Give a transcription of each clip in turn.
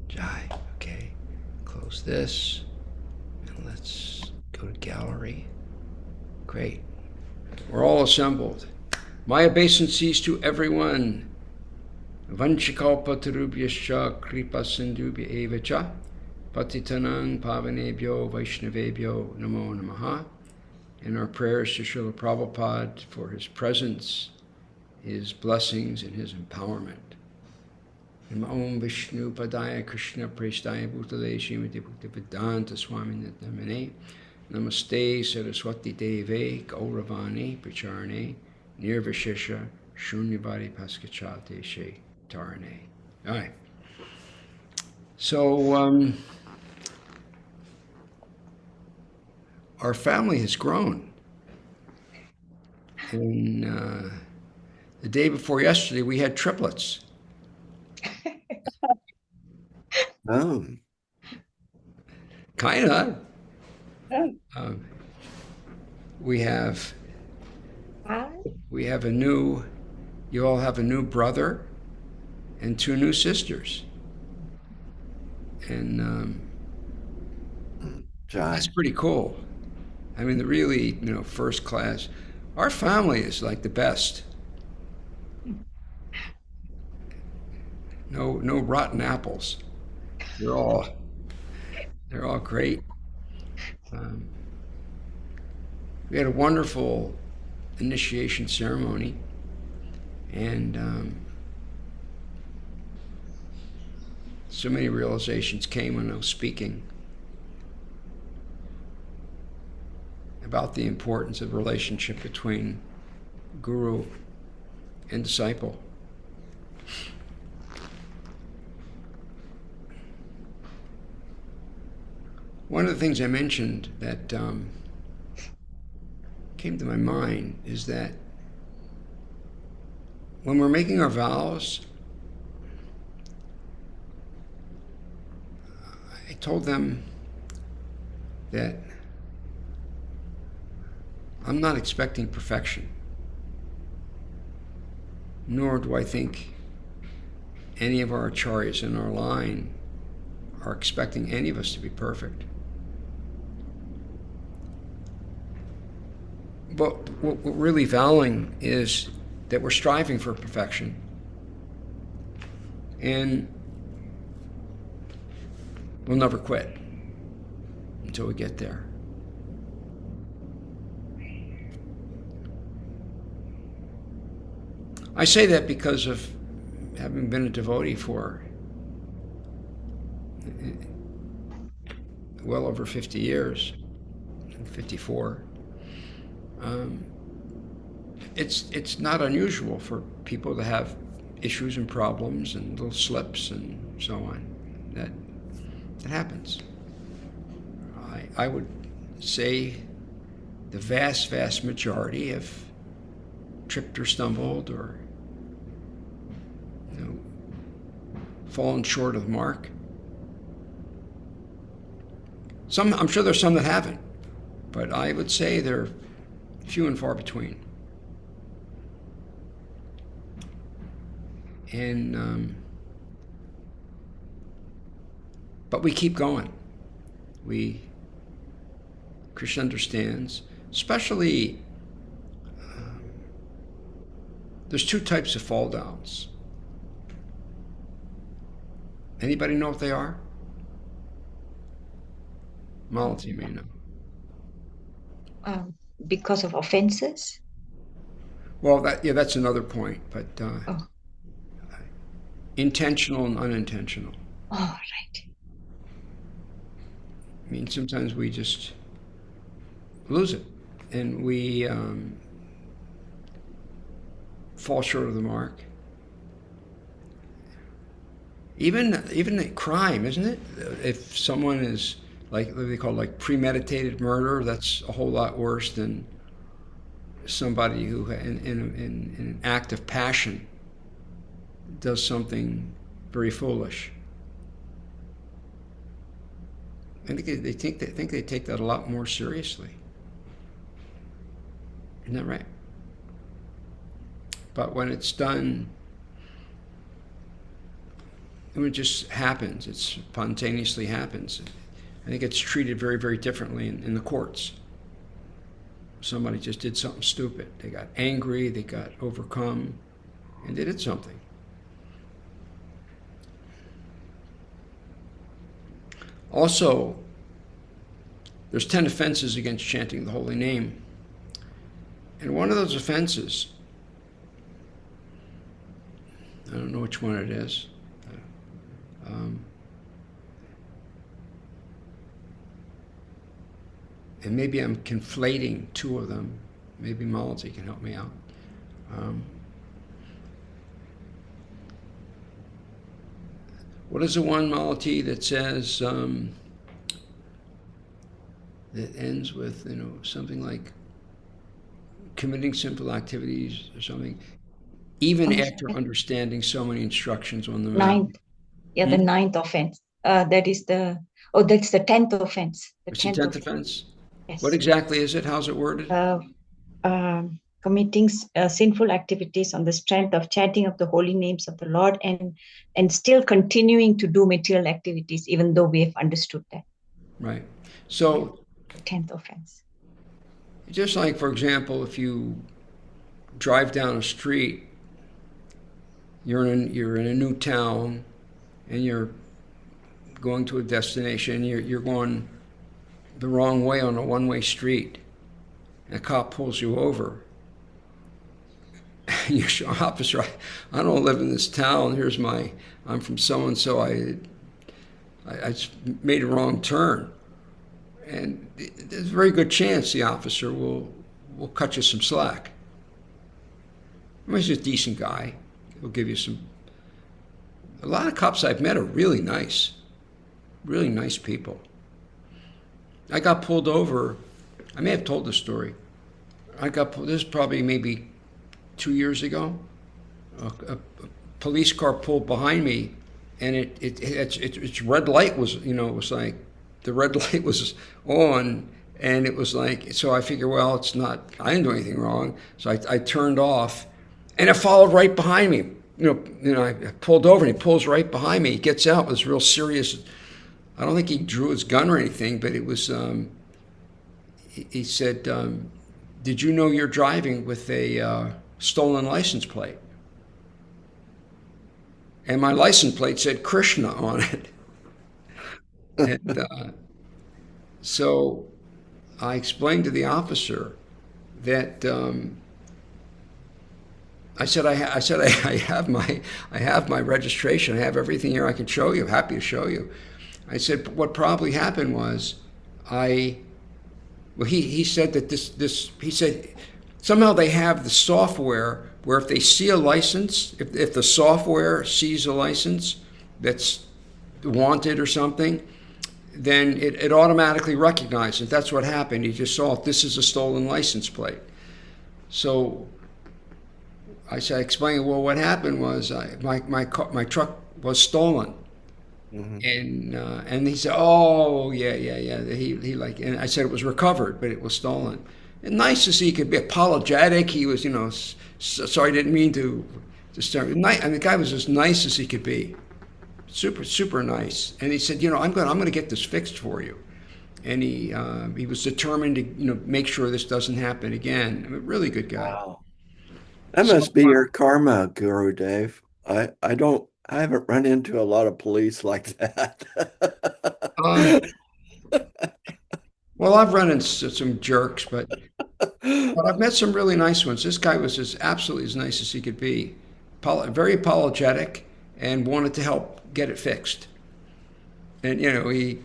Jai. Okay. Close this. And let's go to gallery. Great. We're all assembled. My obeisances to everyone. Vanchikalpa tarubhyascha kripa sindhubhya evacha patitanang pavanebhyo vaishnavebhyo namo namaha. And our prayers to Srila Prabhupada for his presence, his blessings, and his empowerment. Om Vishnu Padaya Krishna Prestaya Bhutale Srimati Bhaktivedanta Swami Namane Namaste Saraswati Deve Gauravani Pracharane Nirvishesha Shunyavadi Paskachate She Tarane. All right. So our family has grown. And the day before yesterday, we had triplets. Oh. Kind of. We have a new, you all have a new brother and two new sisters. And that's pretty cool. I mean, the really, first class. Our family is like the best. No rotten apples. They're all great. We had a wonderful initiation ceremony, and so many realizations came when I was speaking about the importance of the relationship between guru and disciple. One of the things I mentioned that came to my mind is that when we're making our vows, I told them that I'm not expecting perfection, nor do I think any of our acharyas in our line are expecting any of us to be perfect. But what we're really vowing is that we're striving for perfection. And we'll never quit until we get there. I say that because of having been a devotee for well over 50 years, 54. It's not unusual for people to have issues and problems and little slips and so on. That happens. I would say the vast majority have tripped or stumbled or fallen short of the mark. I'm sure there's some that haven't, but I would say they're few and far between. And but we keep going. Krishna understands, especially there's two types of fall downs. Anybody know what they are? Malati may know. Because of offenses? Well, that's another point, but intentional and unintentional. Oh, right. I mean, sometimes we just lose it, and we fall short of the mark. Even a crime, isn't it? If someone is like what they call like premeditated murder, that's a whole lot worse than somebody who, in an act of passion, does something very foolish. I think they take that a lot more seriously. Isn't that right? But when it's done it just happens. It spontaneously happens. I think it's treated very, very differently in the courts. Somebody just did something stupid. They got angry, they got overcome, and they did something. Also, there's 10 offenses against chanting the holy name. And one of those offenses, I don't know which one it is. And maybe I'm conflating two of them. Maybe Malati can help me out. What is the one, Malati, that says, that ends with, something like committing sinful activities or something, even after understanding so many instructions on the matter? Ninth. Yeah, the ninth offense. That's the 10th offense. It's the 10th offense? Yes. What exactly is it? How's it worded? Committing sinful activities on the strength of chanting of the holy names of the Lord and still continuing to do material activities even though we have understood that. Right. So, 10th offense. Just like, for example, if you drive down a street, you're in a new town, and you're going to a destination. You're going the wrong way on a one-way street, and a cop pulls you over. You show, officer, I don't live in this town. I'm from so and so. I made a wrong turn. And there's a very good chance the officer will cut you some slack. I mean, he's a decent guy. He'll give you some. A lot of cops I've met are really nice people. I got pulled over. I may have told this story. This is probably maybe 2 years ago. A police car pulled behind me, and its red light was, it was like, the red light was on, and it was like, so I figured, well, it's not, I didn't do anything wrong. So I turned off, and it followed right behind me. I pulled over, and he pulls right behind me. He gets out with this real serious, I don't think he drew his gun or anything, but it was, he said, did you know you're driving with a stolen license plate? And my license plate said Krishna on it. And so I explained to the officer that I said I have my registration. I have everything here. I can show you. I'm happy to show you. I said, but what probably happened was he said that he said somehow they have the software where if they see a license, if the software sees a license that's wanted or something, then it automatically recognizes. That's what happened. He just saw this is a stolen license plate. So I explained, well, what happened was my truck was stolen. Mm-hmm. And he said, oh, yeah. And I said it was recovered, but it was stolen. And nice as he could be, apologetic. He was, sorry, I didn't mean to start. And the guy was as nice as he could be. Super, super nice. And he said, I'm going to get this fixed for you. And he was determined to, make sure this doesn't happen again. I mean, really good guy. Wow. That must be your karma, Guru Dave. I haven't run into a lot of police like that. Well, I've run into some jerks, but I've met some really nice ones. This guy was absolutely as nice as he could be. Very apologetic and wanted to help get it fixed. And, we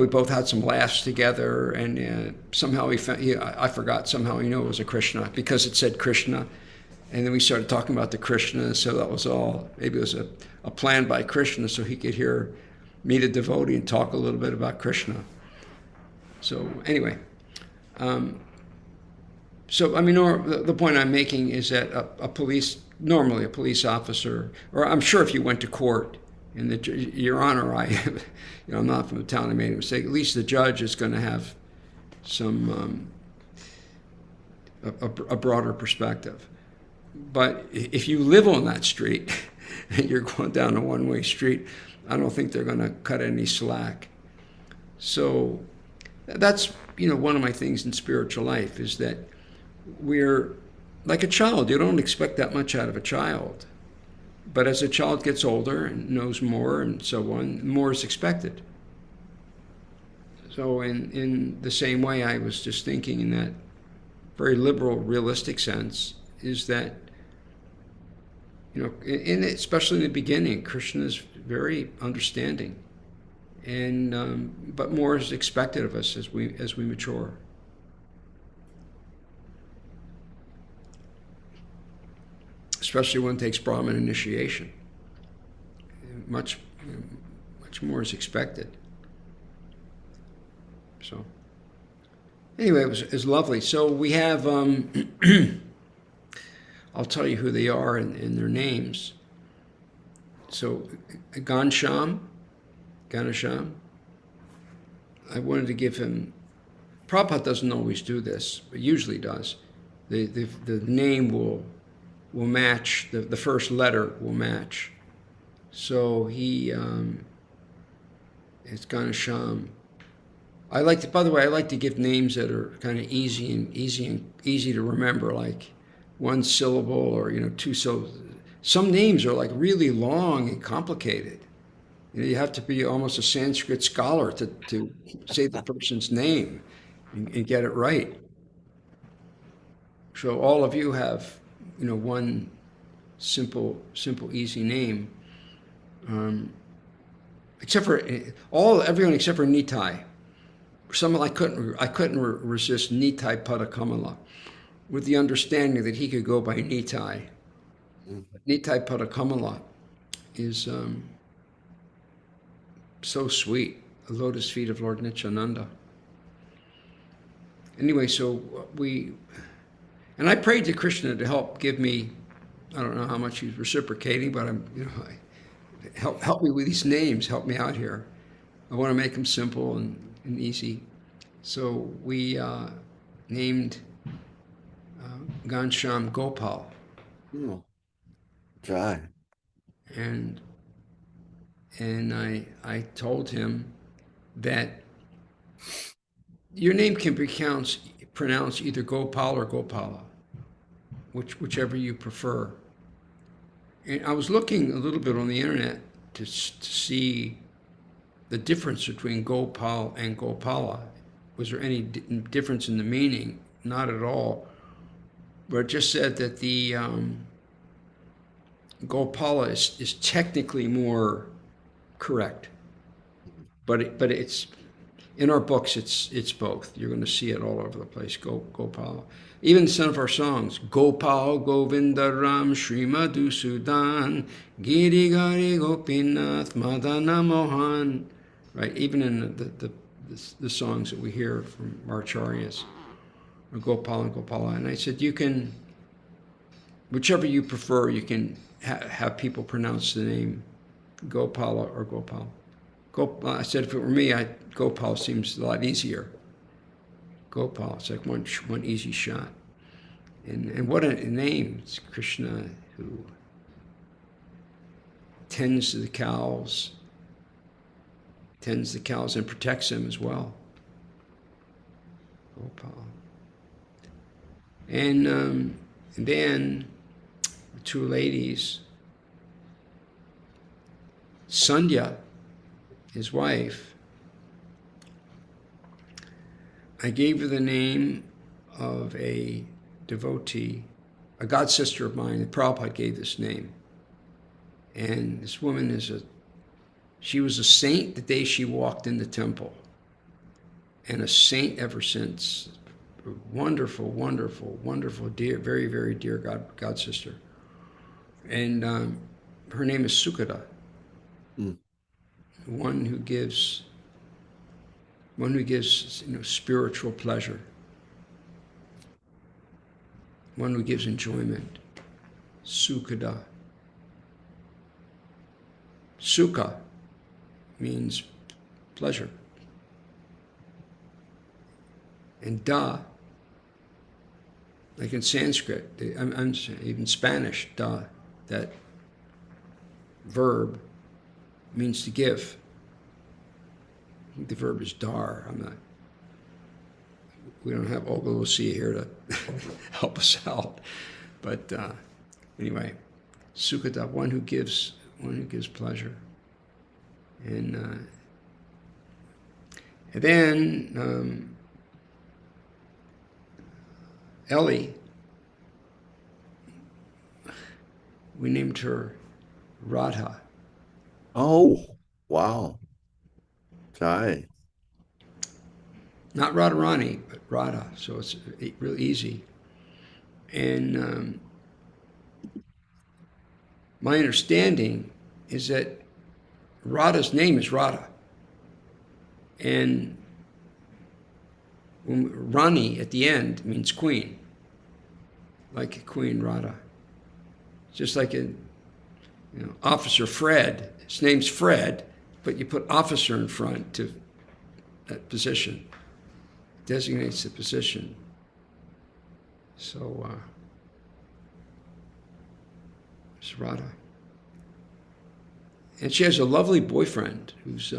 both had some laughs together, and somehow I forgot, somehow he knew it was a Krishna because it said Krishna. And then we started talking about the Krishna, so that was all. Maybe it was a plan by Krishna so he could meet a devotee and talk a little bit about Krishna. So anyway, the point I'm making is that normally a police officer, or I'm sure if you went to court, and Your Honor, I'm not from the town, I made a mistake. At least the judge is going to have some a broader perspective. But if you live on that street, and you're going down a one-way street, I don't think they're going to cut any slack. So that's, one of my things in spiritual life is that we're like a child. You don't expect that much out of a child. But as a child gets older and knows more and so on, more is expected. So in the same way, I was just thinking in that very liberal, realistic sense, is that, especially in the beginning, Krishna is very understanding. And but more is expected of us as we mature. Especially when it takes Brahman initiation, much more is expected. So anyway, it was lovely. So we have I'll tell you who they are and their names. So Gansham. I wanted to give him. Prabhupada doesn't always do this, but usually does. The name will match, the first letter will match. So he it's Ganasham. By the way, I like to give names that are kind of easy to remember, like one syllable or two syllables. Some names are like really long and complicated. You have to be almost a Sanskrit scholar to say the person's name and get it right. So all of you have, one simple, easy name, except for everyone except for Nitai. I couldn't resist Nitai Padakamala, with the understanding that he could go by Nitai. Nitai Padakamala is so sweet, the lotus feet of Lord Nityananda. Anyway, so and I prayed to Krishna to help give me, I don't know how much he's reciprocating, but help me with these names, help me out here. I want to make them simple and easy. So we named Gansham Gopal. Jai. And I told him that your name can be pronounced either Gopal or Gopala, whichever you prefer. And I was looking a little bit on the internet to see the difference between Gopal and Gopala. Was there any difference in the meaning? Not at all. But it just said that the Gopala is technically more correct, but it's in our books. It's both. You're going to see it all over the place. Gopala. Even some of our songs, Gopal Govinda Ram Shri Madhusudan Giri Gari Gopinath Madana Mohan. Right. Even in the songs that we hear from our acharyas, Gopal and Gopala. And I said, you can, whichever you prefer, you can have people pronounce the name Gopala or Gopal. I said, if it were me, Gopal seems a lot easier. Gopal, it's like one easy shot. And what a name. It's Krishna who tends the cows and protects them as well. Gopal. And then the two ladies, Sandhya, his wife, I gave her the name of a devotee, a god sister of mine. Prabhupada gave this name. And this woman she was a saint the day she walked in the temple, and a saint ever since. Wonderful, wonderful, wonderful, dear, very, very dear god sister. And her name is Sukada. One who gives spiritual pleasure, one who gives enjoyment. Sukada. Sukha means pleasure, and da, like in Sanskrit, even Spanish, da, that verb means to give. I think the verb is dar. We don't have Olga Lucia here to help us out. But anyway, Sukada, one who gives pleasure. And then Ellie, we named her Radha. Oh, wow. Jai. Not Radharani, but Radha. So it's real easy. And my understanding is that Radha's name is Radha. And Rani at the end means queen, like Queen Radha. Just like Officer Fred. His name's Fred, but you put officer in front to that position. Designates the position. So it's Radha. And she has a lovely boyfriend who's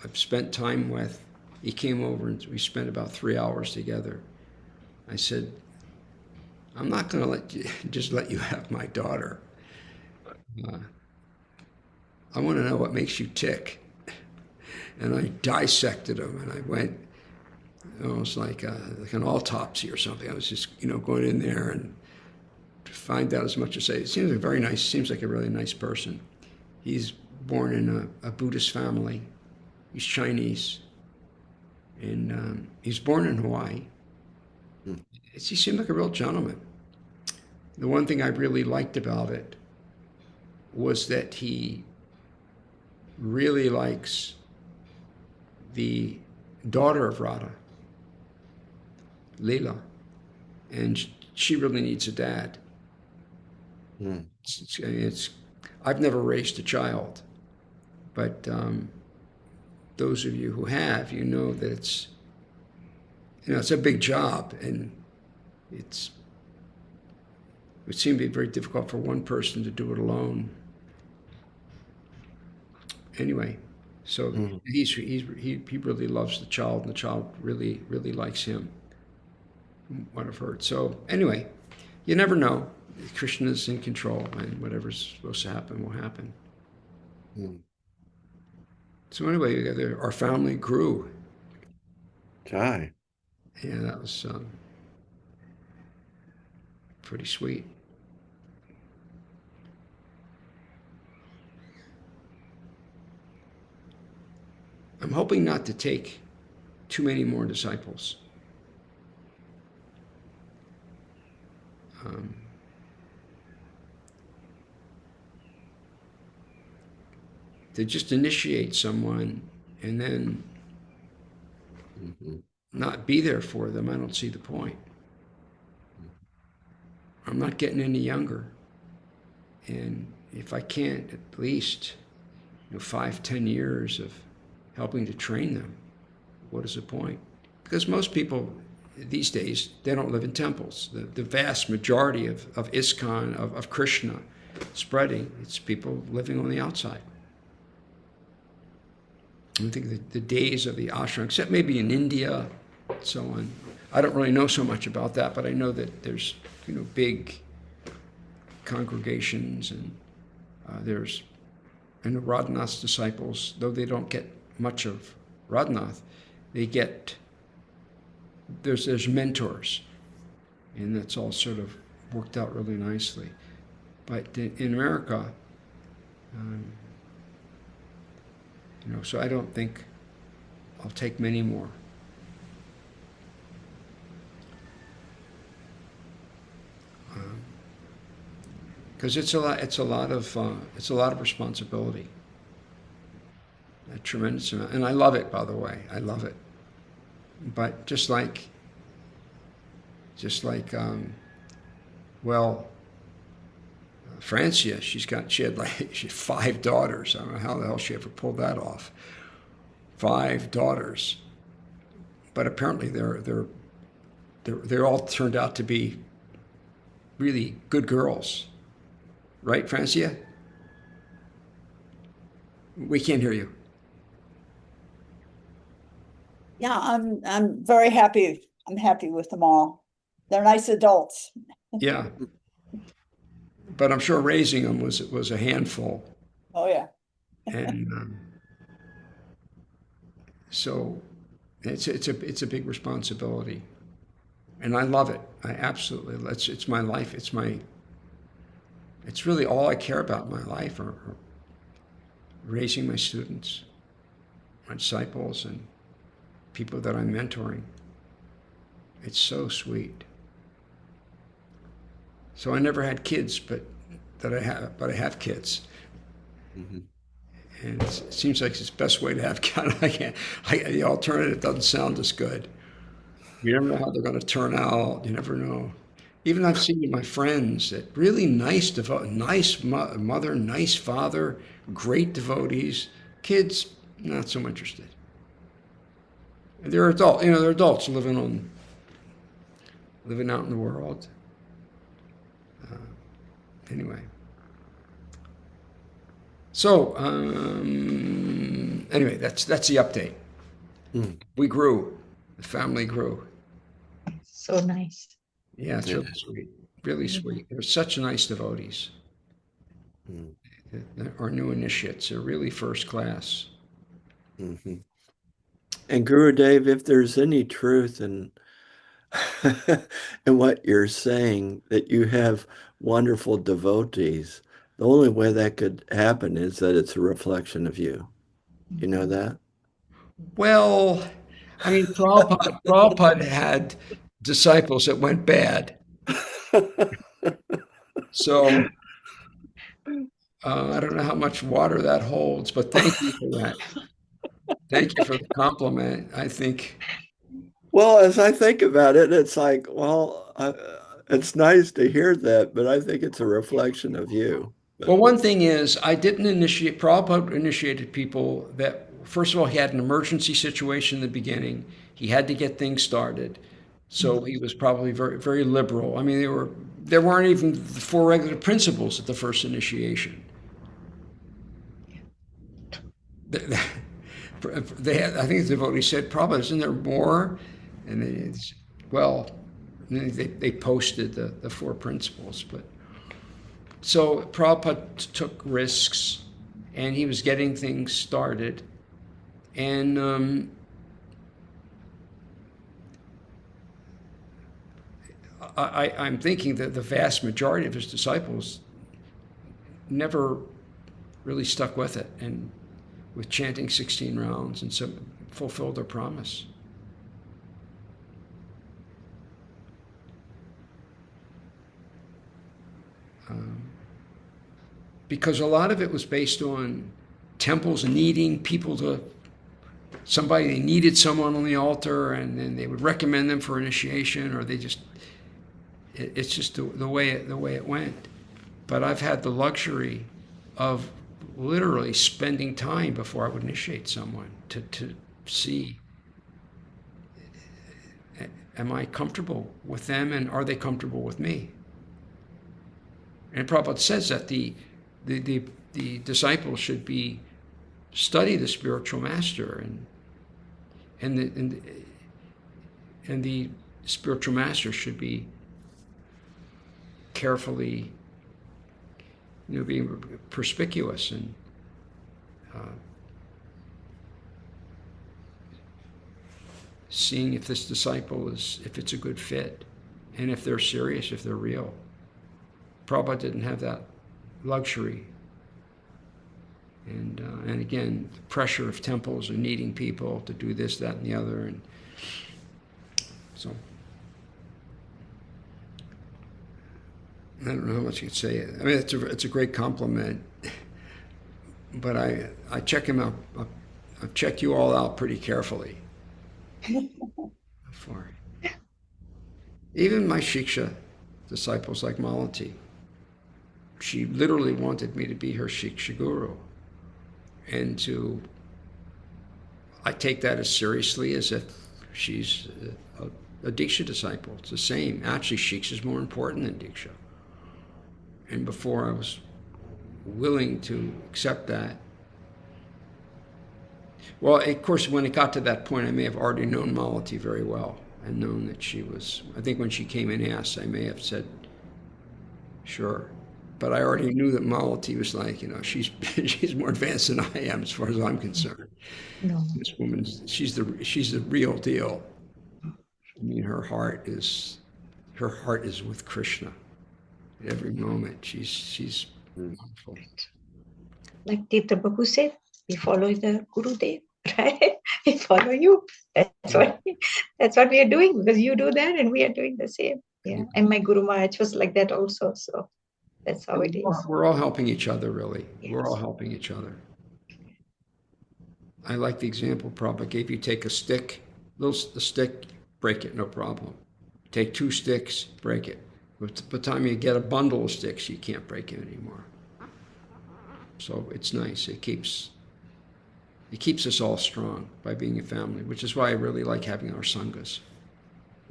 I've spent time with. He came over and we spent about 3 hours together. I said, I'm not going to let you have my daughter. I want to know what makes you tick. And I dissected him, and I went almost like an autopsy or something. I was just going in there and to find out as much as it seems like a really nice person. He's born in a Buddhist family. He's Chinese, and he's born in Hawaii. He seemed like a real gentleman. The one thing I really liked about it was that he really likes the daughter of Radha, Leela, and she really needs a dad. I've never raised a child, but those of you who have, know that it's a big job, and it would seem to be very difficult for one person to do it alone. Anyway, so he really loves the child, and the child really likes him. From what I've heard. So anyway, you never know. Krishna's in control, and whatever's supposed to happen will happen. So anyway, our family grew. Jai. Yeah, that was pretty sweet. I'm hoping not to take too many more disciples. To just initiate someone and then not be there for them, I don't see the point. I'm not getting any younger. And if I can't at least 5-10 years of helping to train them, what is the point? Because most people these days, they don't live in temples. The vast majority of ISKCON, of Krishna spreading, it's people living on the outside. I think the days of the ashram, except maybe in India, and so on. I don't really know so much about that, but I know that there's big congregations, and there's Radhanath's disciples, though they don't get much of Radhanath, they get there's mentors, and that's all sort of worked out really nicely. But in America, so I don't think I'll take many more. Because it's a lot of responsibility, a tremendous amount, and I love it. By the way, I love it. But just like, Francia, she had 5 daughters. I don't know how the hell she ever pulled that off. 5 daughters, but apparently they're all turned out to be really good girls, right, Francia? We can't hear you. Yeah, I'm very happy. I'm happy with them all. They're nice adults. Yeah, but I'm sure raising them was a handful, Oh yeah. and so it's a big responsibility, and I love it. I absolutely. It's my life. It's really all I care about in my life are raising my students, my disciples, and people that I'm mentoring. It's so sweet. So I never had kids, but I have kids, Mm-hmm. and it seems like it's the best way to have kids. The alternative doesn't sound as good. You never know how they're going to turn out. You never know. Even I've seen my friends that really nice, nice mother, nice father, great devotees. Kids, not so interested. They're they're adults living out in the world. Anyway. So anyway, that's the update. Mm. We grew. The family grew. So nice. Yeah, it's really sweet. Really sweet. They're such nice devotees. Mm. Our new initiates are really first class. Mm-hmm. And Gurudev, if there's any truth in in what you're saying, that you have wonderful devotees, the only way that could happen is that it's a reflection of you. You know that? Well, I mean, Prabhupada had disciples that went bad. So I don't know how much water that holds, but thank you for that. Thank you for the compliment. I think, Well, as I think about it, it's like, well, it's nice to hear that, but I think it's a reflection of you. well, But one thing is, I didn't initiate, Prabhupada initiated people that, first of all, he had an emergency situation in the beginning. He had to get things started. So he was probably very, very liberal. I mean, there weren't even the four regular principles at the first initiation. They had, I think the devotee said, Prabhupada, isn't there more? And well, they posted the four principles. But so Prabhupada took risks, and he was getting things started. And I'm thinking that the vast majority of his disciples never really stuck with it, and with chanting 16 rounds, and so fulfilled their promise. Because a lot of it was based on temples needing people to, they needed someone on the altar, and then they would recommend them for initiation, or it's just the way it went. But I've had the luxury of literally spending time before I would initiate someone to see, am I comfortable with them, and are they comfortable with me? And Prabhupada says that the disciple should study the spiritual master, and the spiritual master should be carefully, being perspicuous and seeing if this disciple if it's a good fit, and if they're serious, if they're real. Prabhupada didn't have that luxury. And again, the pressure of temples and needing people to do this, that, and the other. And so I don't know how much you could say. I mean, it's a great compliment, but I check him out. I check you all out pretty carefully. Before. Even my Shiksha disciples like Malati, she literally wanted me to be her Shiksha guru. And I take that as seriously as if she's a Diksha disciple. It's the same. Actually, Shiksha is more important than Diksha. And before I was willing to accept that, Well, of course, when it got to that point, I may have already known Malati very well and known that she was, I think when she came and asked, I may have said, sure. But I already knew that Malati was like, she's she's more advanced than I am as far as I'm concerned. No. This woman, she's the real deal. I mean, her heart is with Krishna at every moment. She's wonderful. Like Tirtha Prabhu said, we follow the Guru Dev, right? We follow you. That's what we are doing, because you do that and we are doing the same. Yeah. And my Guru Maharaj was like that also. So that's how it is. We're all helping each other, really. Yes. We're all helping each other. I like the example Prabhupada gave you. Take a stick, the stick, break it, no problem. Take 2 sticks, break it. But by the time you get a bundle of sticks, you can't break it anymore. So it's nice. It keeps us all strong by being a family, which is why I really like having our sanghas.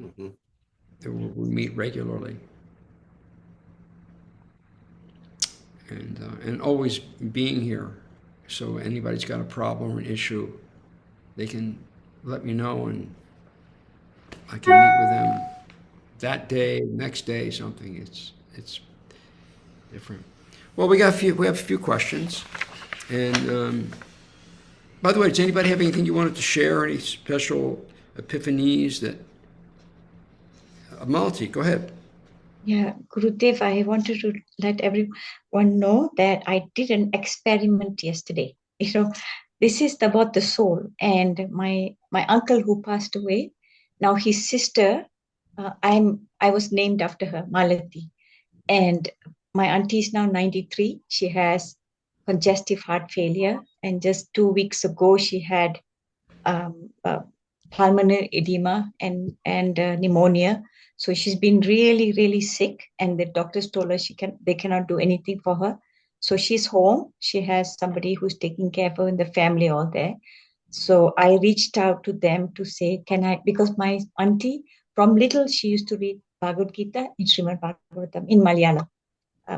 Mm-hmm. We meet regularly. And always being here. So anybody's got a problem or an issue, they can let me know and I can meet with them that day, next day, something. It's different. Well, we have a few questions. And by the way, does anybody have anything you wanted to share? Any special epiphanies that Malati, go ahead. Yeah, Gurudev, I wanted to let everyone know that I did an experiment yesterday. This is about the soul. And my uncle who passed away, now his sister, I was named after her, Malati. And my auntie is now 93. She has congestive heart failure. And just 2 weeks ago, she had pulmonary edema and pneumonia. So she's been really, really sick, and the doctors told her they cannot do anything for her. So she's home. She has somebody who's taking care of her in the family all there. So I reached out to them to say, because my auntie from little, she used to read Bhagavad Gita in Srimad Bhagavatam in Malayalam,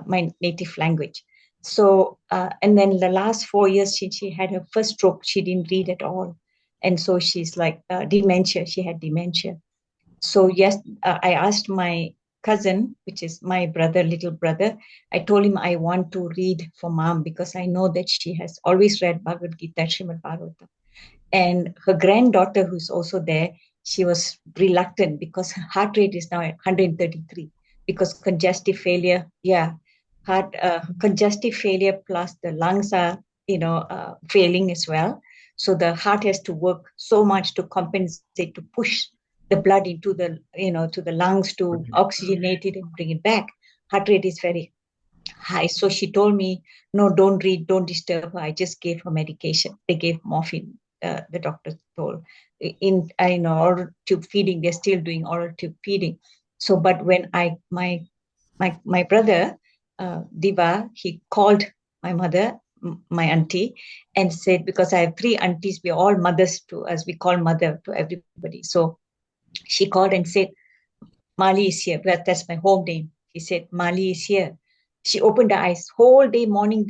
my native language. So, and then the last 4 years, she had her first stroke. She didn't read at all. And so she's like dementia. She had dementia. So yes, I asked my cousin, which is my little brother. I told him I want to read for mom because I know that she has always read Bhagavad Gita, Srimad Bhagavatam. And her granddaughter, who's also there, she was reluctant because her heart rate is now at 133 because congestive failure. Yeah, congestive failure plus the lungs are, failing as well. So the heart has to work so much to compensate, to push the blood into the, to the lungs to oxygenate it and bring it back. Heart rate is very high. So she told me, no, don't read, don't disturb her. I just gave her medication. They gave morphine, the doctor told. In oral tube feeding, they're still doing oral tube feeding. So, but when my brother, Diva, he called my mother, my auntie, and said, because I have 3 aunties, we're all mothers to us, we call mother to everybody. So she called and said, Mali is here. That's my home name. He said, Mali is here. She opened her eyes. Whole day morning,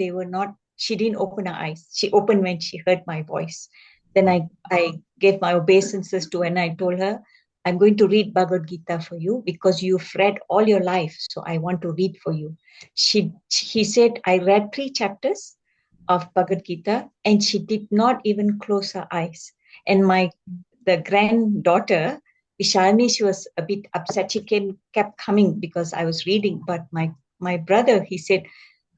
she didn't open her eyes. She opened when she heard my voice. Then I gave my obeisances to her and I told her, I'm going to read Bhagavad Gita for you because you've read all your life. So I want to read for you. He said, I read 3 chapters of Bhagavad Gita and she did not even close her eyes. And the granddaughter, Ishalmi, she was a bit upset. She kept coming because I was reading. But my brother, he said,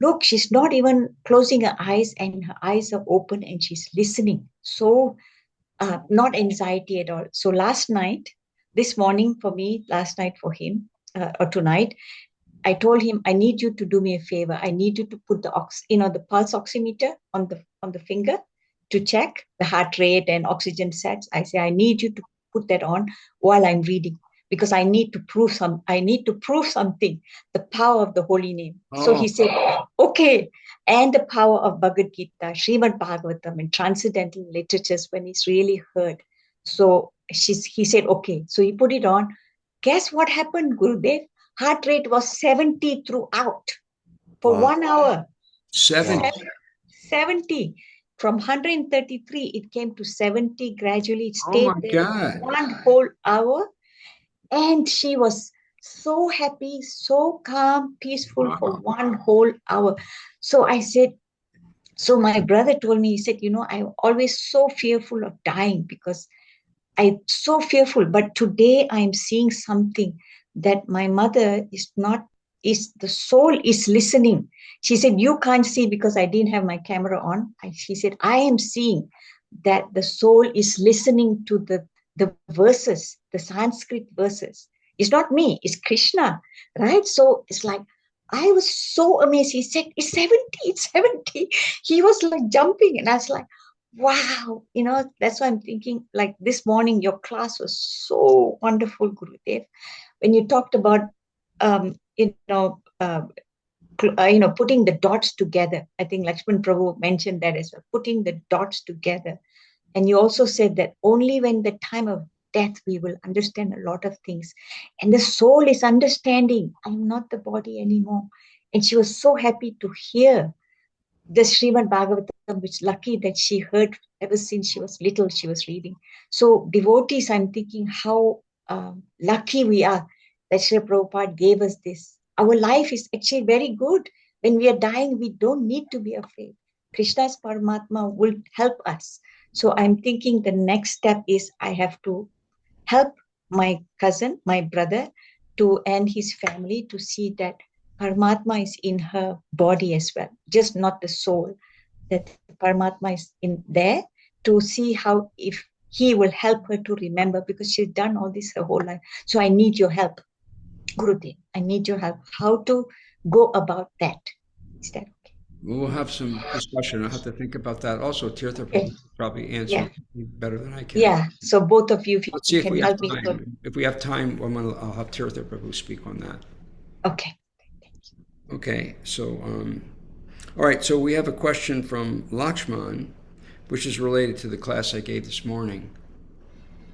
look, she's not even closing her eyes and her eyes are open and she's listening. So not anxiety at all. So this morning for me, last night for him, or tonight, I told him, I need you to do me a favor. I need you to put the pulse oximeter on the finger to check the heart rate and oxygen sets. I say, I need you to put that on while I'm reading because I need to prove something, the power of the holy name. Oh. So he said, okay. And the power of Bhagavad Gita, Srimad Bhagavatam and transcendental literatures when it's really heard. So he said, okay. So he put it on. Guess what happened, Gurudev? Heart rate was 70 throughout for 1 hour. 70. 70. From 133, it came to 70 gradually. It Oh stayed my there God. 1 whole hour. And she was so happy, so calm, peaceful for Wow. 1 whole hour. So I said, so my brother told me, he said, I'm always so fearful of dying because I'm so fearful. But today I'm seeing something that my mother the soul is listening. She said, you can't see because I didn't have my camera on. She said, I am seeing that the soul is listening to the verses, the Sanskrit verses. It's not me, it's Krishna, right? So it's like, I was so amazed. He said, it's 70, it's 70. He was like jumping. And I was like, wow, that's why I'm thinking, like this morning, your class was so wonderful, Gurudev. When you talked about, putting the dots together. I think Lakshman Prabhu mentioned that as well, putting the dots together. And you also said that only when the time of death, we will understand a lot of things. And the soul is understanding, I'm not the body anymore. And she was so happy to hear the Srimad Bhagavatam, which lucky that she heard ever since she was little, she was reading. So devotees, I'm thinking how lucky we are that Srila Prabhupada gave us this. Our life is actually very good. When we are dying, we don't need to be afraid. Krishna's Paramatma will help us. So I'm thinking the next step is I have to help my cousin, my brother, and his family to see that Paramatma is in her body as well, just not the soul, that Paramatma is in there, to see how if he will help her to remember, because she's done all this her whole life. So I need your help, Gurudev. I need your help. How to go about that? Is that okay? We'll have some discussion. I'll have to think about that. Also, Tirtha Okay. Prabhu could probably answer Yeah. better than I can. Yeah. So both of you, if Let's you see if can we have help me. time. If we have time, I'll have Tirtha Prabhu speak on that. Okay. Okay, so, all right, so we have a question from Lakshman, which is related to the class I gave this morning,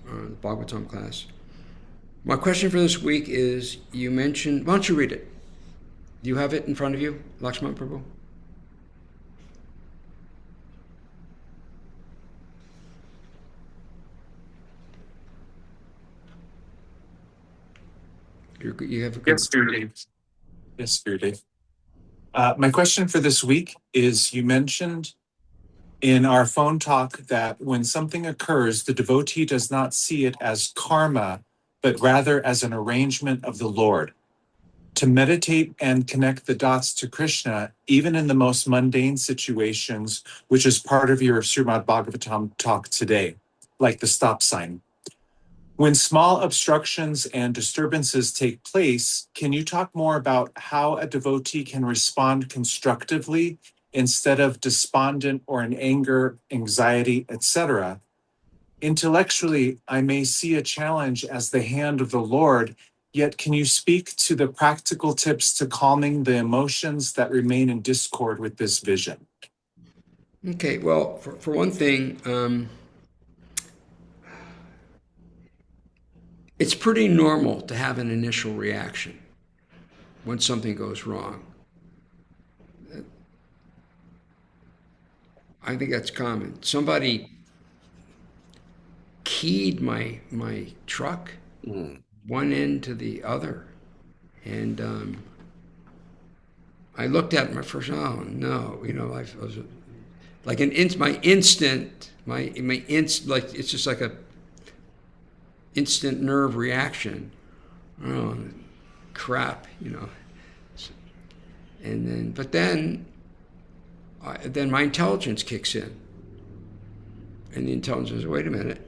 the Bhagavatam class. My question for this week is, you mentioned, why don't you read it? Do you have it in front of you, Lakshman Prabhu? You have a Yes, Gurudev. Yes, Gurudev. My question for this week is, you mentioned in our phone talk that when something occurs, the devotee does not see it as karma, but rather as an arrangement of the Lord. To meditate and connect the dots to Krishna, even in the most mundane situations, which is part of your Srimad Bhagavatam talk today, like the stop sign. When small obstructions and disturbances take place, can you talk more about how a devotee can respond constructively instead of despondent or in anger, anxiety, etc.? Intellectually, I may see a challenge as the hand of the Lord, yet can you speak to the practical tips to calming the emotions that remain in discord with this vision? Okay, well, for one thing, it's pretty normal to have an initial reaction when something goes wrong. I think that's common. Somebody keyed my truck, one end to the other, and I looked at my first. Oh no, I was like my instant, like it's just like a instant nerve reaction. Oh crap, and then my intelligence kicks in, and the intelligence says, wait a minute,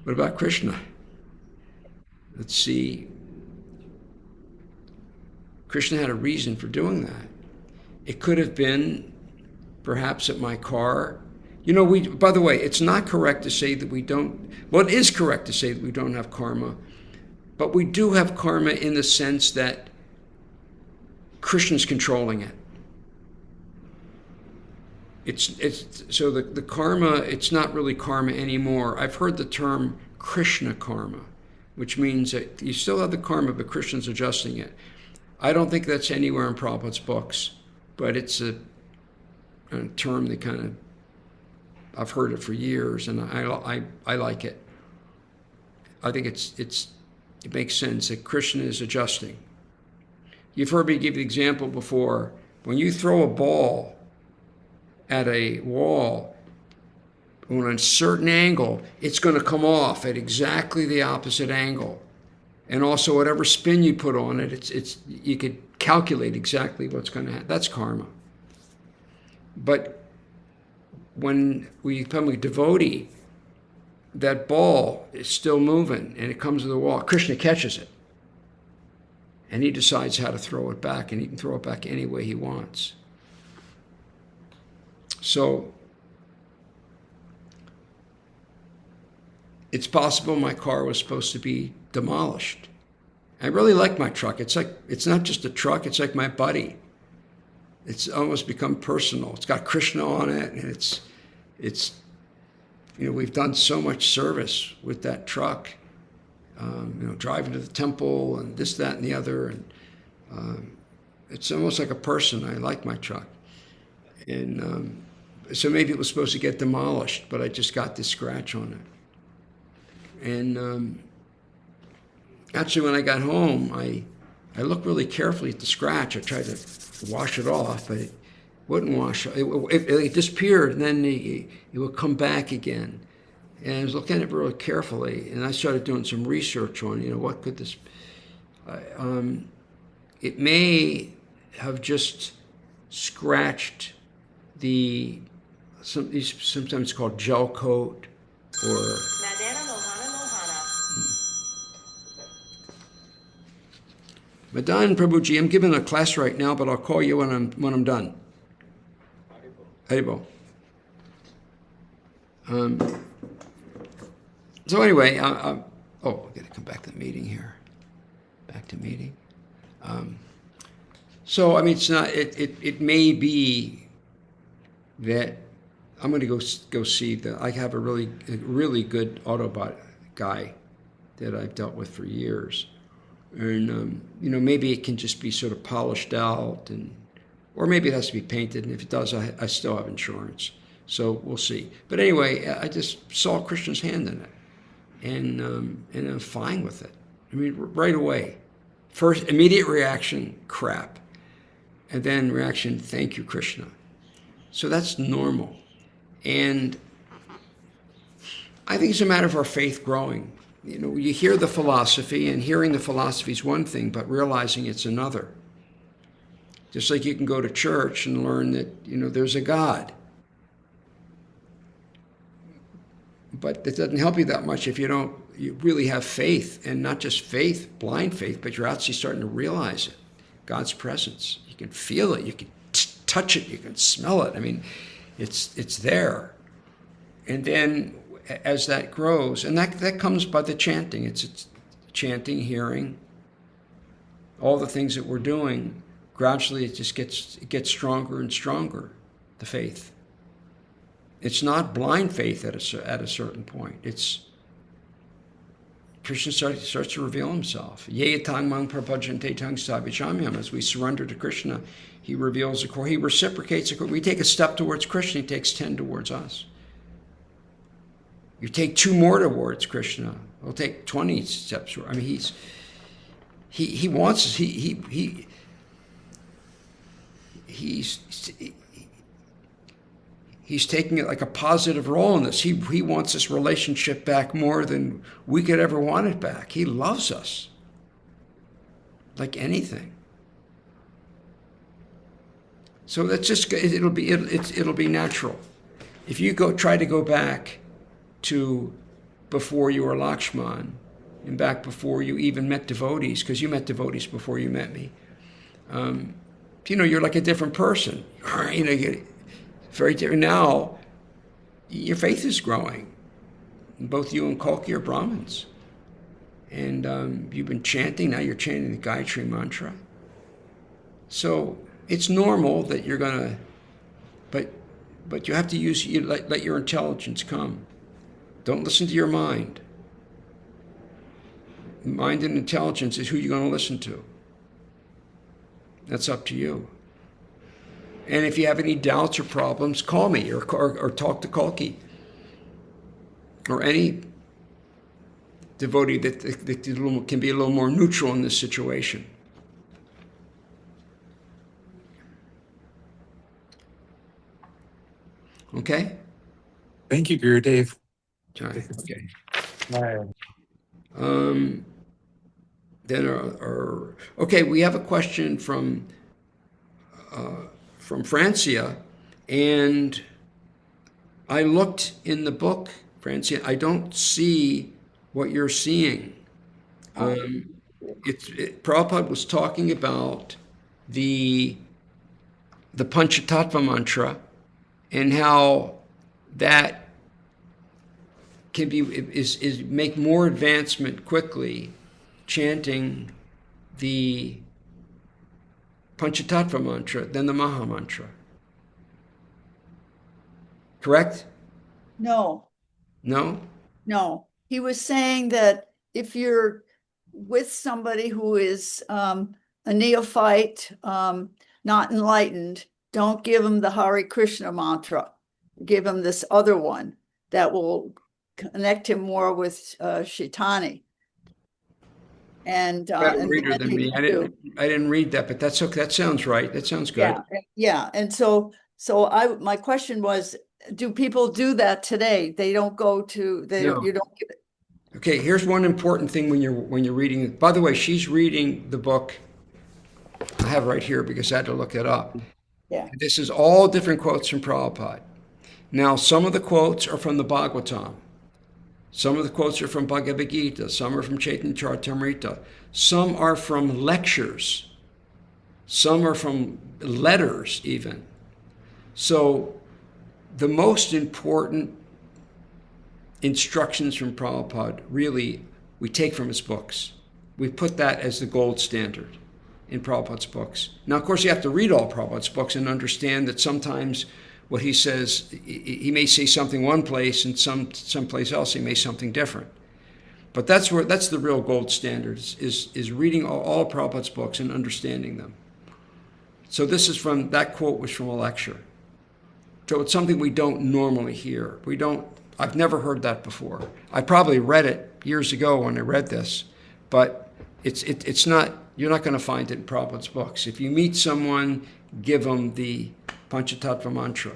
what about Krishna? Let's see. Krishna had a reason for doing that. It could have been perhaps that my car, by the way, it's not correct to say that we don't, well, it is correct to say that we don't have karma, but we do have karma in the sense that Krishna's controlling it. It's so the karma, it's not really karma anymore. I've heard the term Krishna karma, which means that you still have the karma, but Krishna's adjusting it. I don't think that's anywhere in Prabhupada's books, but it's a term they kind of I've heard it for years, and I like it. I think it makes sense that Krishna is adjusting. You've heard me give the example before. When you throw a ball at a wall on a certain angle, it's going to come off at exactly the opposite angle. And also, whatever spin you put on it, you could calculate exactly what's going to happen. That's karma. But when we become a devotee, that ball is still moving, and it comes to the wall. Krishna catches it, and he decides how to throw it back, and he can throw it back any way he wants. So it's possible my car was supposed to be demolished. I really like my truck. It's not just a truck, it's like my buddy. It's almost become personal. It's got Krishna on it, and it's we've done so much service with that truck. Driving to the temple and this, that, and the other, and it's almost like a person. I like my truck, and so maybe it was supposed to get demolished, but I just got this scratch on it. And actually, when I got home, I looked really carefully at the scratch. I tried to wash it off, but it wouldn't wash. It disappeared, and then it would come back again. And I was looking at it really carefully, and I started doing some research on, what could this. It may have just scratched sometimes called gel coat, or. Madan Prabhuji, I'm giving a class right now, but I'll call you when I'm done. Haribo. So anyway, I got to come back to the meeting here. Back to meeting. So I mean, it's not. It may be that I'm going to go see I have a really good Autobot guy that I've dealt with for years. And, maybe it can just be sort of polished out, or maybe it has to be painted. And if it does, I still have insurance. So we'll see. But anyway, I just saw Krishna's hand in it, and I'm fine with it. I mean, right away. First, immediate reaction, crap. And then reaction, thank you, Krishna. So that's normal. And I think it's a matter of our faith growing. You hear the philosophy, and hearing the philosophy is one thing, but realizing it's another. Just like you can go to church and learn that, there's a God. But it doesn't help you that much if you really have faith, and not just faith, blind faith, but you're actually starting to realize it. God's presence. You can feel it. You can touch it. You can smell it. I mean, it's there. And then as that grows, and that comes by the chanting. It's chanting, hearing, all the things that we're doing. Gradually, it just gets stronger and stronger, the faith. It's not blind faith at a certain point. It's Krishna starts to reveal himself. Ye tang mang prapajante tang savichamyam. As we surrender to Krishna, he reveals the core. He reciprocates the core. We take a step towards Krishna, he takes 10 towards us. You take 2 more towards Krishna, he'll take 20 steps. I mean, he wants us. He's taking it like a positive role in this. He wants this relationship back more than we could ever want it back. He loves us like anything. So that's just it'll be natural. If you try to go back to before you were Lakshman, and back before you even met devotees, because you met devotees before you met me, you're like a different person. You're very different. Now, your faith is growing. Both you and Kalki are Brahmins. And you've been chanting, now you're chanting the Gayatri mantra. So it's normal that you're going to, but you have to let your intelligence come. Don't listen to your mind. Mind and intelligence is who you're going to listen to. That's up to you. And if you have any doubts or problems, call me or talk to Kalki or any devotee that can be a little more neutral in this situation. Okay? Thank you, Gurudev. Okay. Right. Then okay, we have a question from Francia, and I looked in the book, Francia. I don't see what you're seeing. Prabhupada was talking about the Panchatattva mantra and how that can is make more advancement quickly chanting the Panchatattva mantra than the Maha mantra. Correct? No, No? no. He was saying that if you're with somebody who is a neophyte, not enlightened, don't give him the Hare Krishna mantra. Give him this other one that will connect him more with Shaitani. And Better reader than me. I didn't read that, but that's okay. That sounds right. That sounds good. Yeah. And so my question was, do people do that today? They don't go to No. you don't give it. Okay, here's one important thing when you're reading it. By the way, she's reading the book. I have it right here because I had to look it up. Yeah. This is all different quotes from Prabhupada. Now, some of the quotes are from the Bhagavatam. Some of the quotes are from Bhagavad Gita. Some are from Chaitanya Charitamrita. Some are from lectures. Some are from letters even. So the most important instructions from Prabhupada, really, we take from his books. We put that as the gold standard in Prabhupada's books. Now, of course, you have to read all Prabhupada's books and understand that sometimes what he says, he may say something one place and someplace else he may say something different. But that's the real gold standard, is reading all Prabhupada's books and understanding them. So that quote was from a lecture. So it's something we don't normally hear. I've never heard that before. I probably read it years ago when I read this, but it's not, you're not going to find it in Prabhupada's books. If you meet someone, give them the Panchatattva mantra.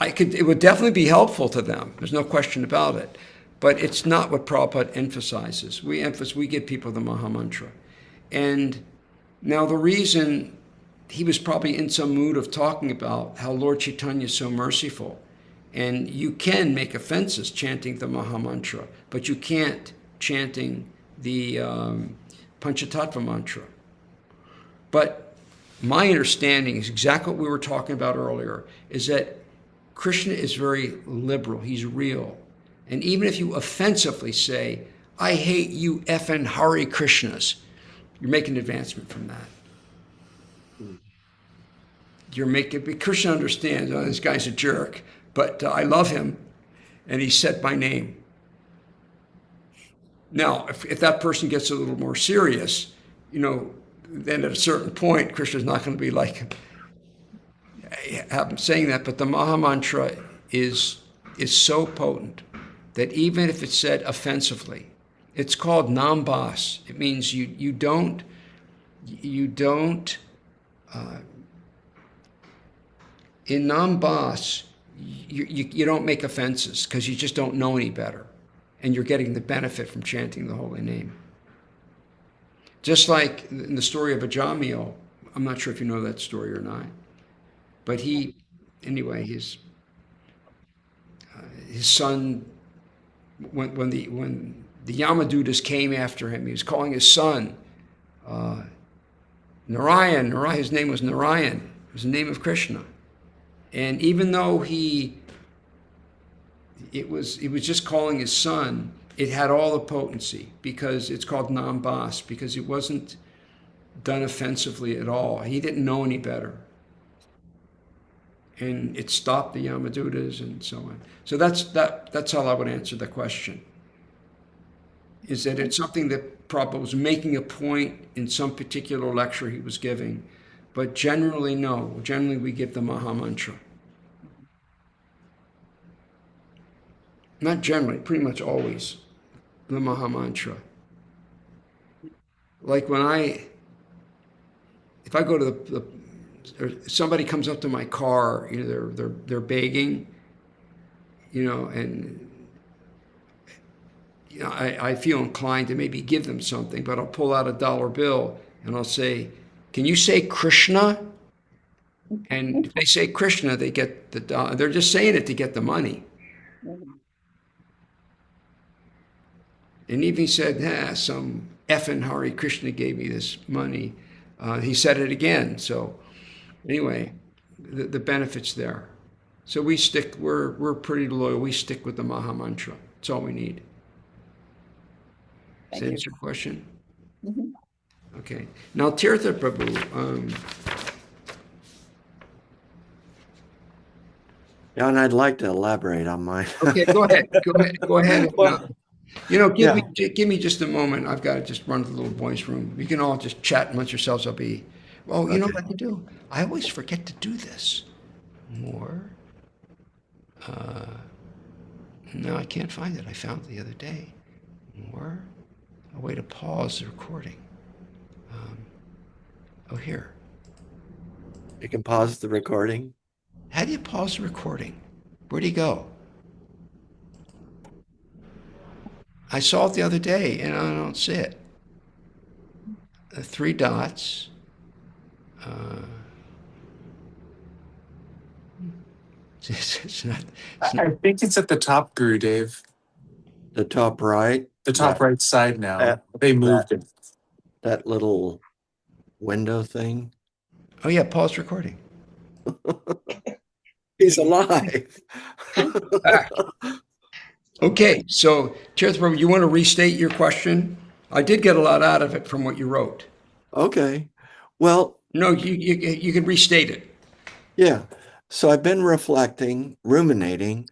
It would definitely be helpful to them. There's no question about it. But it's not what Prabhupada emphasizes. We give people the Maha mantra. And now the reason he was probably in some mood of talking about how Lord Chaitanya is so merciful. And you can make offenses chanting the Maha mantra, but you can't chanting the Panchatattva mantra. But my understanding is exactly what we were talking about earlier, is that Krishna is very liberal. He's real. And even if you offensively say, I hate you effing Hare Krishnas, you're making advancement from that. Krishna understands, this guy's a jerk, but I love him, and he said my name. Now, if that person gets a little more serious, then at a certain point, Krishna's not going to be like saying that. But the Maha Mantra is so potent that even if it's said offensively, it's called Nambas. It means you don't in Nambas, you don't make offenses because you just don't know any better. And you're getting the benefit from chanting the holy name. Just like in the story of Ajamil, I'm not sure if you know that story or not, but his son, when the Yamadutas came after him, he was calling his son Narayan. His name was Narayan. It was the name of Krishna. And even though it was just calling his son, it had all the potency because it's called Nambas, because it wasn't done offensively at all. He didn't know any better. And it stopped the Yamadutas and so on. So that's how I would answer the question. Is that it's something that Prabhupada was making a point in some particular lecture he was giving. But generally, no. Generally, we give the Maha Mantra. Not generally, pretty much always the Maha Mantra. Like if I go to or somebody comes up to my car, they're begging, and I feel inclined to maybe give them something, but I'll pull out a dollar bill and I'll say, "Can you say Krishna?" And if they say Krishna, they get the dollar. They're just saying it to get the money. And even he said, some effing Hare Krishna gave me this money. He said it again. So anyway, the benefit's there. So we're pretty loyal. We stick with the Maha Mantra. That's all we need. Does that answer your question? Mm-hmm. Okay. Now, Tirtha Prabhu, Yeah, and I'd like to elaborate on mine. okay, go ahead. Go ahead. Well, Give me just a moment. I've got to just run to the little boys' room. You can all just chat amongst yourselves. Well, you know what I can do? I always forget to do this. More. No, I can't find it. I found it the other day. More. A way to pause the recording. Here. You can pause the recording. How do you pause the recording? Where'd he go? I saw it the other day and I don't see it. The three dots. It's not. I think it's at the top, Guru Dave. The top right. The top right side now. They moved it. That little window thing. Oh yeah, pause recording. He's alive. Okay, so Tirtha Prabhu, you want to restate your question? I did get a lot out of it from what you wrote. Okay. Well, No, you can restate it. yeah. So I've been ruminating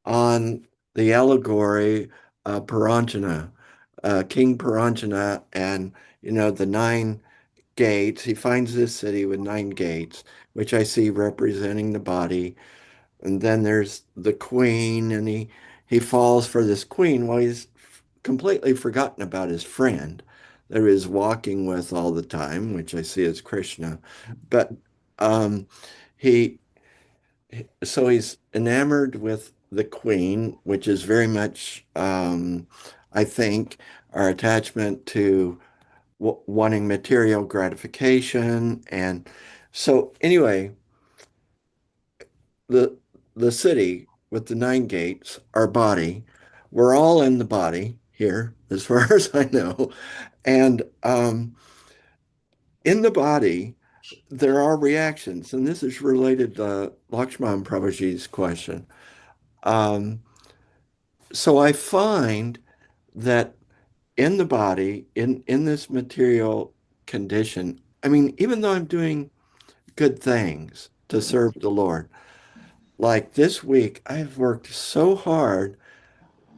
on the allegory of Paranjana, King Paranjana, and the 9 gates. He finds this city with 9 gates, which I see representing the body. And then there's the queen, and he falls for this queen while he's completely forgotten about his friend that he was walking with all the time, which I see as Krishna. But he so he's enamored with the queen, which is very much, I think, our attachment to wanting material gratification. And so anyway, the the city with the 9 gates, our body, we're all in the body here, as far as I know. And in the body, there are reactions, and this is related to Lakshman Prabhuji's question. Um, so I find that in the body, in this material condition, I mean, even though I'm doing good things to serve the Lord, like this week, I've worked so hard.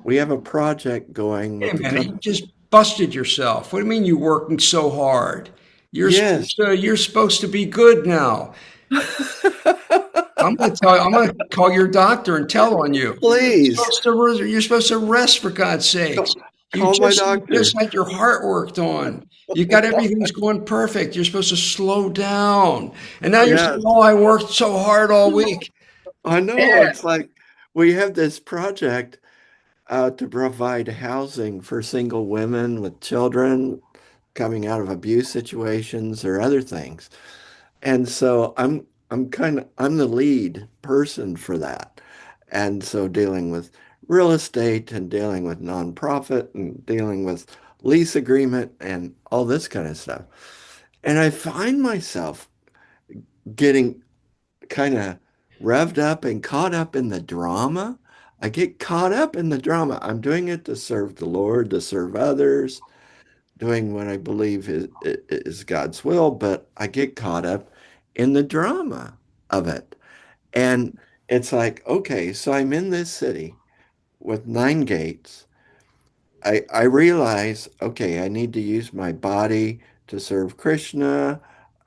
We have a project going Wait with a the minute, you company. just busted yourself. What do you mean you're working so hard? Yes. You're supposed to be good now. I'm going to call your doctor and tell on you. Please You're supposed to rest, for God's sakes. call my You just doctor. had your heart worked on. You got everything's going perfect. You're supposed to slow down. And now you're saying, Yes. "Oh, I worked so hard all week." I know. Yeah. It's like we have this project to provide housing for single women with children coming out of abuse situations or other things. And so I'm the lead person for that. And so dealing with real estate and dealing with nonprofit and dealing with lease agreement and all this kind of stuff. And I find myself getting kind of revved up and caught up in the drama. I get caught up in the drama. I'm doing it to serve the Lord, to serve others, doing what I believe is God's will, but I get caught up in the drama of it. And it's like, okay, so I'm in this city with 9 gates. I realize, okay, I need to use my body to serve Krishna.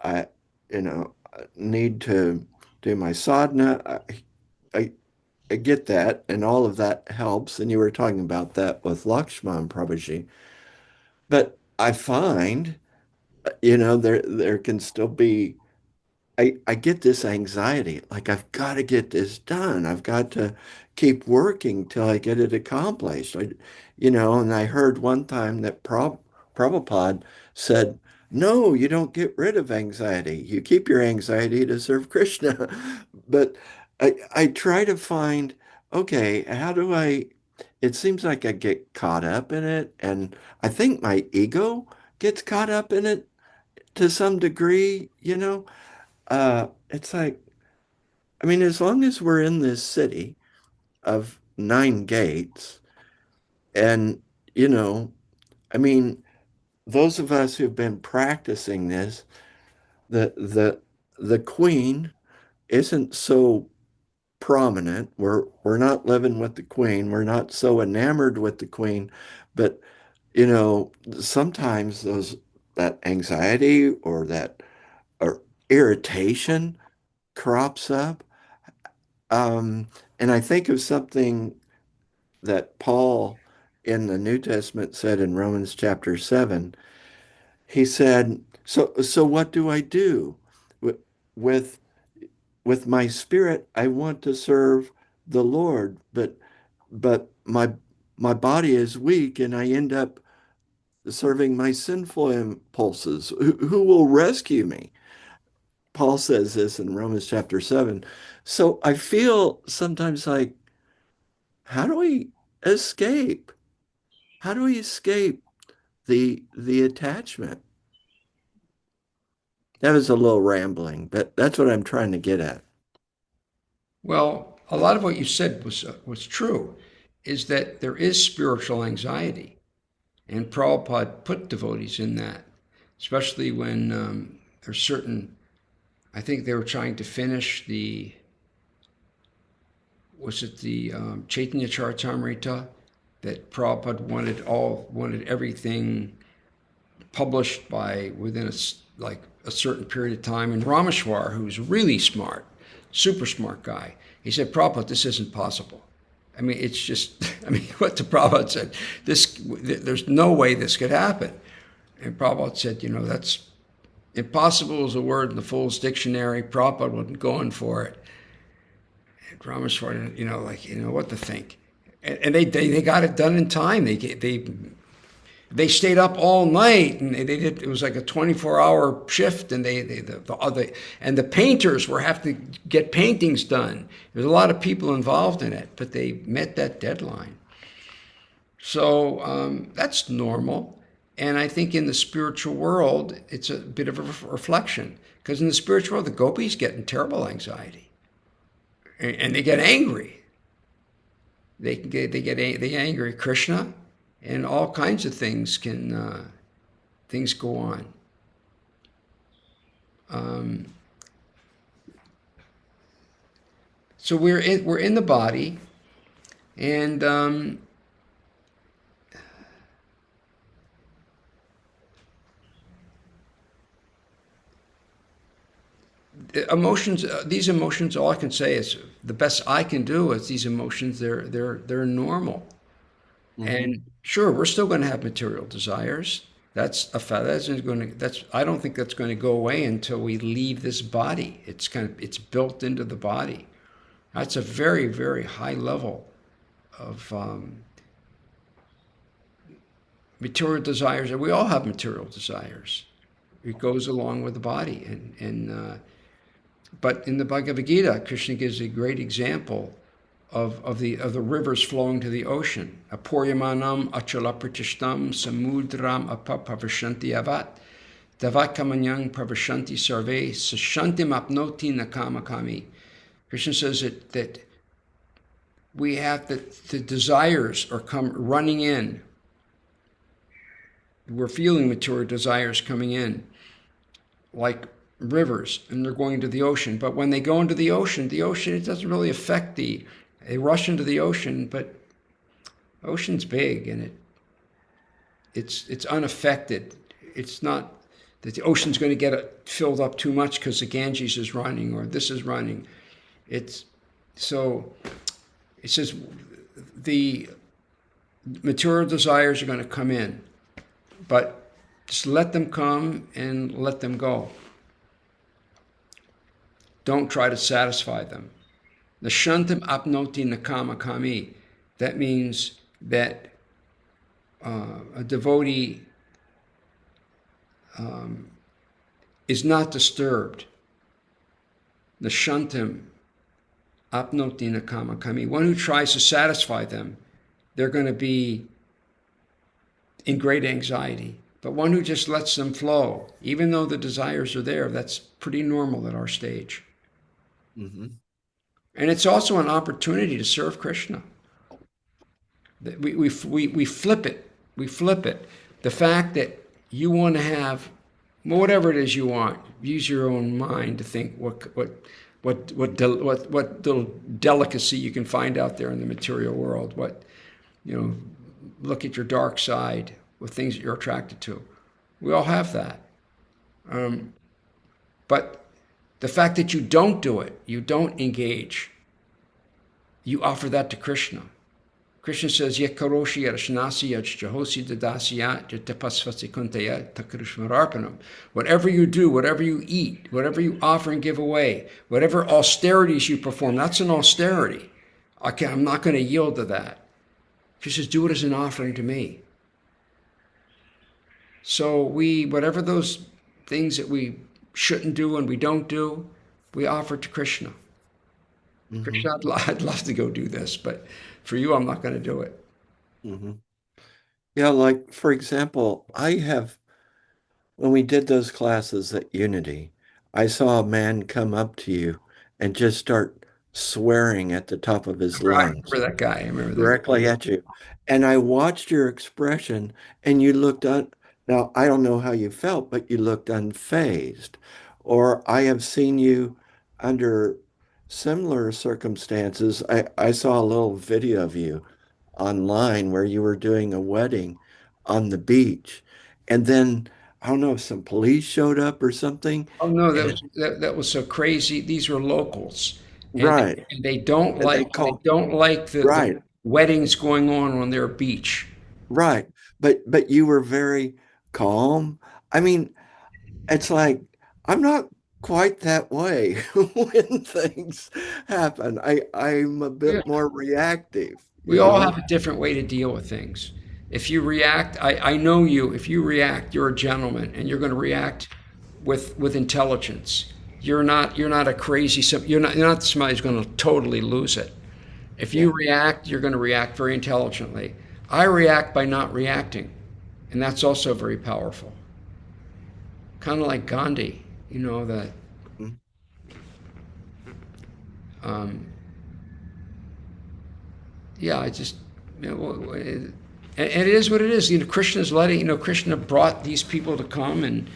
I, need to do my sadhana. I, I get that, and all of that helps. And you were talking about that with Lakshman Prabhuji. But I find, there can still be I get this anxiety, like I've got to get this done. I've got to keep working till I get it accomplished. And I heard one time that Prabhupada said, no, you don't get rid of anxiety. You keep your anxiety to serve Krishna. But I try to find, okay, how do it seems like I get caught up in it. And I think my ego gets caught up in it to some degree. It's like, I mean, as long as we're in this city of nine gates, and, you know, I mean, those of us who've been practicing this, the the the queen isn't so prominent. We're not living with the queen. We're not so enamored with the queen, but sometimes that anxiety or that or irritation crops up. And I think of something that Paul in the New Testament said in Romans chapter 7. He said, so what do I do? With with my spirit, I want to serve the Lord, but my body is weak and I end up serving my sinful impulses. Who will rescue me? Paul says this in Romans chapter 7. So I feel sometimes like, how do we escape? How do we escape the attachment? That was a little rambling, but that's what I'm trying to get at. Well, a lot of what you said was true, is that there is spiritual anxiety, and Prabhupada put devotees in that, especially when there's certain. I think they were trying to finish was it the Chaitanya Charitamrita, that Prabhupada wanted everything published by within a certain period of time. And Rameshwar, who's really smart, super smart guy, he said, Prabhupada, this isn't possible. I mean, it's just, I mean, what the Prabhupada said, there's no way this could happen. And Prabhupada said, that's impossible is a word in the Fool's Dictionary. Prabhupada wasn't going for it. And Rameshwar, what to think. And they got it done in time. They stayed up all night, and they did. It was like a 24-hour shift, and the painters were have to get paintings done. There's a lot of people involved in it, but they met that deadline. So that's normal, and I think in the spiritual world, it's a bit of a reflection, because in the spiritual world, the gopis get in terrible anxiety, and they get angry. They angry at Krishna. And all kinds of things things go on. So we're in the body, and these emotions. All I can say is the best I can do is these emotions. They're normal. Mm-hmm. And sure, we're still going to have material desires. That's a fact. I don't think that's going to go away until we leave this body. It's built into the body. That's a very, very high level of material desires, and we all have material desires. It goes along with the body, but in the Bhagavad Gita, Krishna gives a great example of the rivers flowing to the ocean. Apuryamanam achala pratishtam samudram apapavashanti avat davakamanyang pravashanti sarve sashantim apnoti nakamakami. Krishna says that we have the desires are come running in. We're feeling material desires coming in like rivers, and they're going to the ocean. But when they go into the ocean, it doesn't really affect they rush into the ocean, but ocean's big, and it's unaffected. It's not that the ocean's going to get filled up too much because the Ganges is running or this is running. It's so it says the material desires are going to come in, but just let them come and let them go. Don't try to satisfy them. Nashantam apnoti nakama kami. That means that a devotee is not disturbed. Nashantam apnoti nakama kami. One who tries to satisfy them, they're going to be in great anxiety. But one who just lets them flow, even though the desires are there, that's pretty normal at our stage. Mm-hmm. And it's also an opportunity to serve Krishna. We flip it. We flip it. The fact that you want to have whatever it is you want, use your own mind to think what little delicacy you can find out there in the material world. Look at your dark side with things that you're attracted to. We all have that. But the fact that you don't do it, you don't engage, you offer that to Krishna. Krishna says, Yet karoshi yarashnasi jahosi dadasya jatapasvasi kuntaya takrishmararpanam. Whatever you do, whatever you eat, whatever you offer and give away, whatever austerities you perform, that's an austerity. Okay, I'm not going to yield to that. Krishna says, do it as an offering to me. So whatever those things that we shouldn't do and we don't do, we offer to Krishna. Mm-hmm. Krishna, I'd love to go do this, but for you, I'm not going to do it. Mm-hmm. Yeah, like, for example, when we did those classes at Unity, I saw a man come up to you and just start swearing at the top of his lungs. I remember that guy. Directly at you. And I watched your expression, and you looked now, I don't know how you felt, but you looked unfazed. Or I have seen you under similar circumstances. I saw a little video of you online where you were doing a wedding on the beach. And then, I don't know if some police showed up or something. Oh, no, that was so crazy. These were locals. Right. And they don't like the right. weddings going on their beach. Right. But you were very calm. I mean, it's like, I'm not quite that way when things happen. I'm a bit more reactive. We all have a different way to deal with things. If you react, I know you, if you react, you're a gentleman and you're going to react with intelligence. You're not a crazy, you're not somebody who's going to totally lose it. If you react, you're going to react very intelligently. I react by not reacting, and that's also very powerful. Kind of like Gandhi, that I just, and it is what it is. Krishna's Krishna brought these people to come. And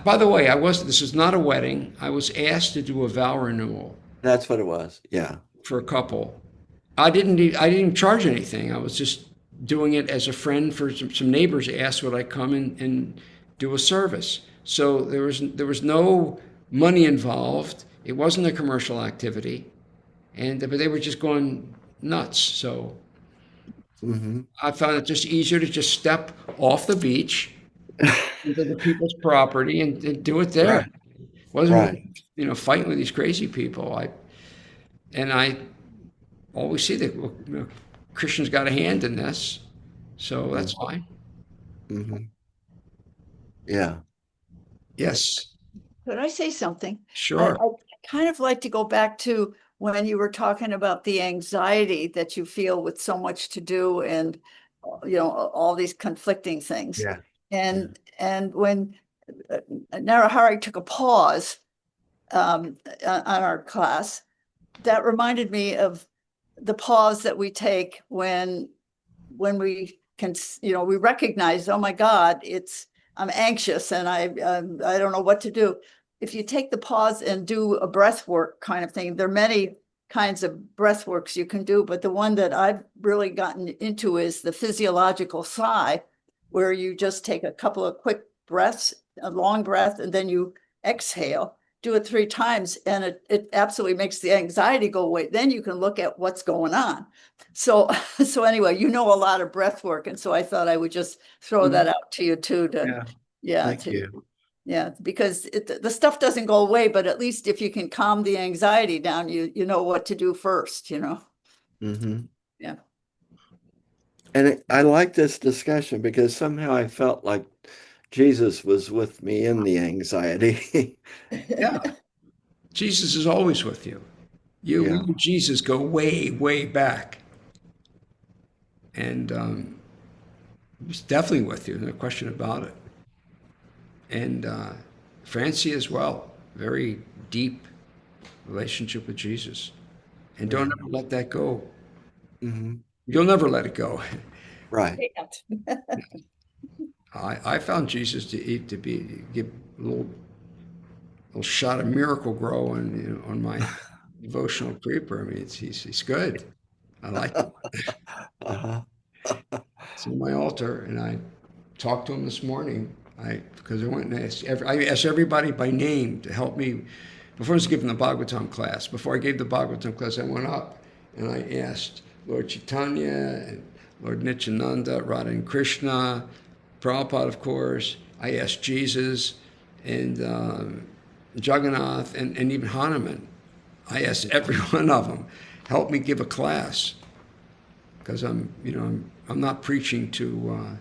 by the way, this is not a wedding. I was asked to do a vow renewal. That's what it was. Yeah. For a couple. I didn't charge anything. I was just doing it as a friend for some neighbors asked would I come and do a service. So there was no money involved. It wasn't a commercial activity, but they were just going nuts. So I found it just easier to just step off the beach into the people's property and do it there. Right. Wasn't fighting with these crazy people. I always see that Krishna's got a hand in this, so that's fine. Mm-hmm. Yeah. Yes. Could I say something? Sure. I kind of like to go back to when you were talking about the anxiety that you feel with so much to do and, all these conflicting things. Yeah. And when Narahari took a pause on our class, that reminded me of the pause that we take when we can, we recognize, oh my God, I'm anxious and I don't know what to do. If you take the pause and do a breath work kind of thing, there are many kinds of breath works you can do, but the one that I've really gotten into is the physiological sigh, where you just take a couple of quick breaths, a long breath, and then you exhale. Do it 3 times, and it absolutely makes the anxiety go away. Then you can look at what's going on. So anyway, you know a lot of breath work, and so I thought I would just throw that out to you too. Thank you. Yeah, because the stuff doesn't go away, but at least if you can calm the anxiety down, you know what to do first, you know? Yeah. And I like this discussion because somehow I felt like Jesus was with me in the anxiety. Yeah. Jesus is always with you. You and Jesus go way, way back. And he's definitely with you, no question about it. And Francie as well, very deep relationship with Jesus. And don't ever let that go. You'll never let it go. Right. I found Jesus to give a little shot of miracle grow on my devotional creeper. I mean, he's good. I like him. It's on my altar, and I talked to him this morning. Because I went and I asked everybody by name to help me before I was giving the Bhagavatam class. Before I gave the Bhagavatam class, I went up and I asked Lord Chaitanya and Lord Nityananda, Radha and Krishna, Prabhupada, of course. I asked Jesus and Jagannath and even Hanuman. I asked every one of them, help me give a class, because I'm not preaching to.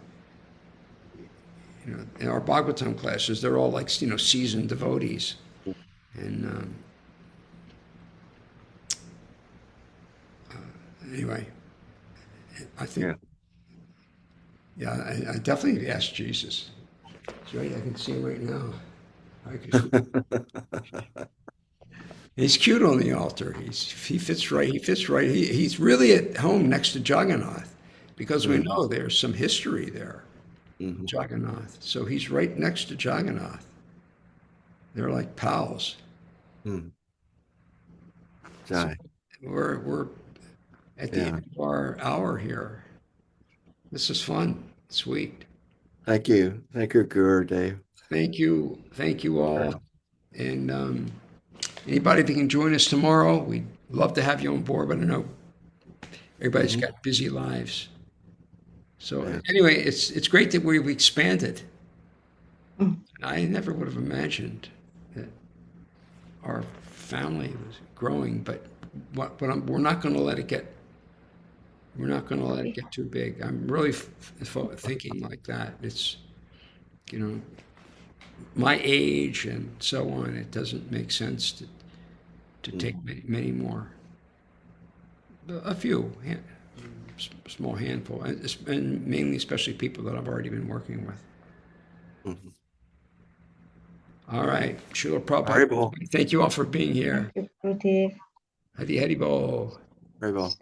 In our Bhagavatam classes, they're all like seasoned devotees, and anyway, I think, I definitely asked Jesus. He's right. I can see him right now. He's cute on the altar. He fits right. He fits right. He's really at home next to Jagannath, because we know there's some history there. Jagannath. So he's right next to Jagannath. They're like pals. So we're at the end of our hour here. This is fun. Sweet. Thank you. Thank you, Gurudev. Thank you. Thank you all. And anybody that can join us tomorrow, we'd love to have you on board, but I know everybody's got busy lives. So anyway, it's great that we've expanded. I never would have imagined that our family was growing, but we're not going to let it get. We're not going to let it get too big. I'm really thinking like that. It's, my age and so on. It doesn't make sense to take many more. A few, small handful, and mainly, especially people that I've already been working with. All right, Srila Prabhupada. Thank you all for being here. Thank you, Gurudev. Hari Hari Bol. Very well.